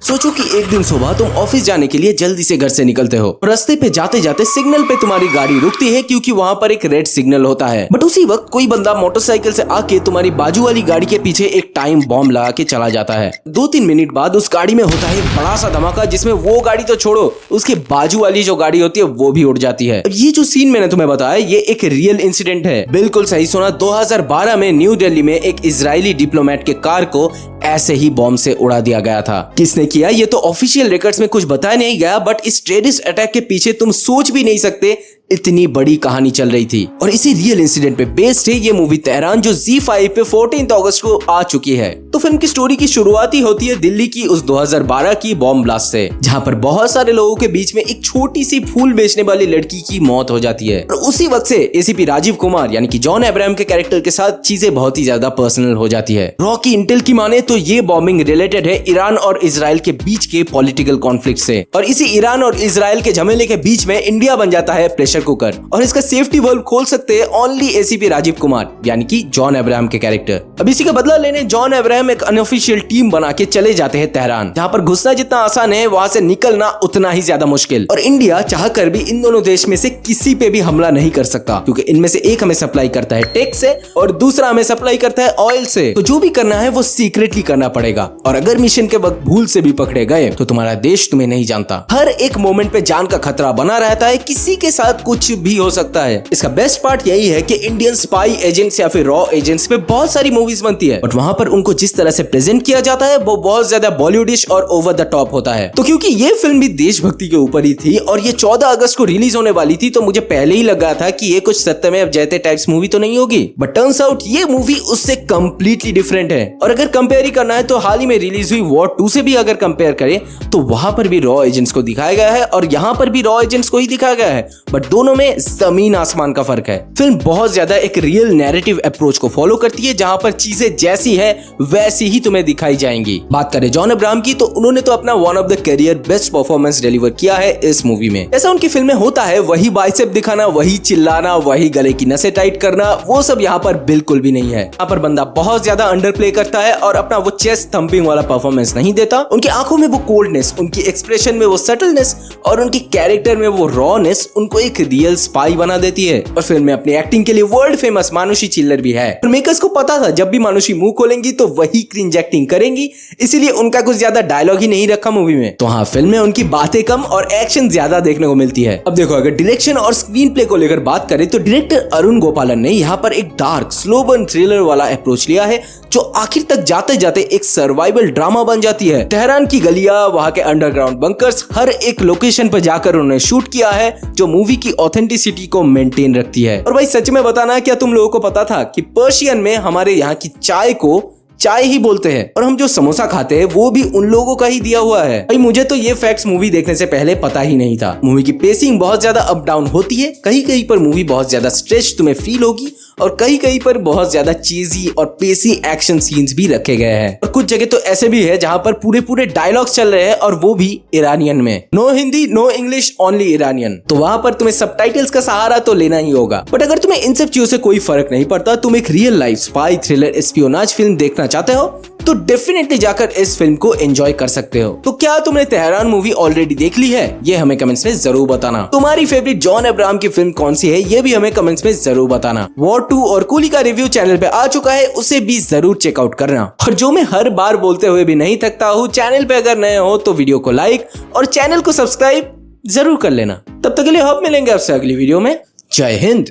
सोचो कि एक दिन सुबह तुम ऑफिस जाने के लिए जल्दी से घर से निकलते हो। रास्ते पे जाते जाते सिग्नल पे तुम्हारी गाड़ी रुकती है क्योंकि वहाँ पर एक रेड सिग्नल होता है। बट उसी वक्त कोई बंदा मोटरसाइकिल से आके तुम्हारी बाजू वाली गाड़ी के पीछे एक टाइम बॉम्ब लगा के चला जाता है। 2-3 मिनट बाद उस गाड़ी में होता है बड़ा सा धमाका, जिसमें वो गाड़ी तो छोड़ो, उसके बाजू वाली जो गाड़ी होती है वो भी उड़ जाती है। ये जो सीन मैंने तुम्हें बताया ये एक रियल इंसिडेंट है। बिल्कुल सही सुना, 2012 में न्यू दिल्ली में एक इजरायली डिप्लोमेट के कार को ऐसे ही बॉम्ब से उड़ा दिया गया था। किसने किया ये तो ऑफिशियल रिकॉर्ड्स में कुछ बताया नहीं गया, बट इस टेररिस्ट अटैक के पीछे तुम सोच भी नहीं सकते इतनी बड़ी कहानी चल रही थी। और इसी रियल इंसिडेंट पे बेस्ड है ये मूवी तेहरान, जो ZEE5 पे 14 अगस्त को आ चुकी है। तो फिल्म की स्टोरी की शुरुआत ही होती है दिल्ली की उस 2012 की बॉम्ब ब्लास्ट से, जहां पर बहुत सारे लोगों के बीच में एक छोटी सी फूल बेचने वाली लड़की की मौत हो जाती है। और उसी वक्त से एसीपी राजीव कुमार यानी कि जॉन अब्राहम के कैरेक्टर के साथ चीजें बहुत ही ज्यादा पर्सनल हो जाती है। रॉ की इंटेल की माने तो ये बॉम्बिंग रिलेटेड है ईरान और इजराइल के बीच के पॉलिटिकल कॉन्फ्लिक्ट से। और इसी ईरान और इजराइल के झमेले के बीच में इंडिया बन जाता है प्रेशर कुकर, और इसका सेफ्टी वाल्व खोल सकते हैं ओनली एसीपी राजीव कुमार यानी कि जॉन अब्राहम के कैरेक्टर। अब इसी का बदला लेने जॉन अब्राहम एक अनऑफिशियल टीम बना के चले जाते हैं तेहरान, जहां पर घुसना जितना आसान है वहां से निकलना उतना ही ज्यादा मुश्किल। और इंडिया चाहकर भी इन दोनों देश में से किसी पे भी हमला नहीं कर सकता, क्योंकि इनमें से एक हमें सप्लाई करता है टेक से और दूसरा हमें सप्लाई करता है ऑयल से। तो जो भी करना है वो सीक्रेटली करना पड़ेगा, और अगर मिशन के वक्त भूल से भी पकड़े गए तो तुम्हारा देश तुम्हें नहीं जानता। हर एक मोमेंट पे जान का खतरा बना रहता है, किसी के साथ कुछ भी हो सकता है। इसका बेस्ट पार्ट यही है कि इंडियन स्पाई एजेंट्स या फिर रॉ एजेंट्स पे बहुत सारी मूवीज बनती है, बट वहां पर उनको जिस तरह से प्रेजेंट किया जाता है वो बहुत ज्यादा बॉलीवुडिश और ओवर द टॉप होता है। तो क्योंकि ये फिल्म भी देशभक्ति के ऊपर ही थी और ये 14 अगस्त को रिलीज होने वाली थी, तो मुझे पहले ही लगा था कि ये कुछ सत्यमेव जयते टाइप्स मूवी तो नहीं होगी। बट टर्न्स आउट ये मूवी उससे कंप्लीटली डिफरेंट है। और अगर कंपेयर ही करना है तो हाल ही में रिलीज हुई वॉर 2 से भी अगर कंपेयर करें तो वहां पर भी रॉ एजेंट्स को दिखाया गया है और यहाँ पर भी रॉ एजेंट्स को ही दिखाया गया है, बट दोनों में जमीन आसमान का फर्क है। फिल्म बहुत ज्यादा एक रियल नैरेटिव अप्रोच को फॉलो करती है, जहां पर चीजें जैसी है वैसी ही तुम्हें दिखाई जाएंगी। बात करें जॉन अब्राहम की, तो उन्होंने तो अपना one of the career best performance deliver किया है इस मूवी में। ऐसा उनकी फिल्में होता है, वही बाइसेप दिखाना, वही चिल्लाना, वही गले की नसें टाइट करना, वो सब यहाँ पर बिल्कुल भी नहीं है। यहाँ पर बंदा बहुत ज्यादा अंडर प्ले करता है और अपना वो चेस्ट थम्पिंग वाला परफॉर्मेंस नहीं देता। उनकी आंखों में वो कोल्डनेस, उनकी एक्सप्रेशन में वो सटलनेस और उनकी कैरेक्टर में वो रॉनेस उनको एक रियल स्पाई बना देती है। और फिल्म में अपनी एक्टिंग के लिए वर्ल्ड फेमस मानुषी चिल्लर भी है। मेकर्स को पता था जब भी मानुषी मुंह खोलेंगी तो वही क्रिंज एक्टिंग करेंगी, इसीलिए उनका कुछ ज्यादा डायलॉग ही नहीं रखा मूवी में। तो हाँ, फिल्म में उनकी बातें कम और एक्शन ज्यादा देखने को मिलती है। अब देखो, अगर डायरेक्शन और स्क्रीन प्ले को लेकर बात करें तो डायरेक्टर अरुण गोपालन ने यहाँ पर एक डार्क स्लो बर्न थ्रिलर वाला अप्रोच लिया है, जो आखिर तक जाते जाते एक सर्वाइवल ड्रामा बन जाती है। तेहरान की गलियां, वहां के अंडरग्राउंड बंकर्स, हर एक लोकेशन पर जाकर उन्होंने शूट किया है, जो मूवी की ऑथेंटिसिटी को मेंटेन रखती है। और भाई सच में बताना, क्या तुम लोगों को पता था कि पर्शियन में हमारे यहाँ की चाय को चाय ही बोलते हैं, और हम जो समोसा खाते हैं वो भी उन लोगों का ही दिया हुआ है। भाई मुझे तो ये फैक्ट्स मूवी देखने से पहले पता ही नहीं था। मूवी की पेसिंग बहुत ज्यादा अप डाउन होती है, कहीं कहीं पर मूवी बहुत ज्यादा स्ट्रेच तुम्हें फील होगी और कहीं कहीं पर बहुत ज्यादा चीजी और पेसी एक्शन सीन्स भी रखे गए हैं। और कुछ जगह तो ऐसे भी है जहां पर पूरे पूरे डायलॉग्स चल रहे हैं और वो भी ईरानियन में। No Hindi, no English, only Iranian. तो वहां पर तुम्हें सबटाइटल्स का सहारा तो लेना ही होगा। बट अगर तुम्हें इन सब चीजों से कोई फर्क नहीं पड़ता, तुम एक real life spy thriller espionage film देखना चाहते हो, तो डेफिनेटली जाकर इस फिल्म को एंजॉय कर सकते हो। तो क्या तुमने तेहरान मूवी ऑलरेडी देख ली है? ये हमें कमेंट्स में जरूर बताना। तुम्हारी फेवरेट जॉन अब्राहम की फिल्म कौन सी है? ये भी हमें कमेंट्स में जरूर बताना। वॉर 2 और कूली का रिव्यू चैनल पे आ चुका है, उसे भी जरूर चेकआउट करना। और जो मैं हर बार बोलते हुए भी नहीं थकता हूँ, चैनल पे अगर नए हो तो वीडियो को लाइक और चैनल को सब्सक्राइब जरूर कर लेना। तब तक के लिए हम मिलेंगे आपसे अगली वीडियो में। जय हिंद।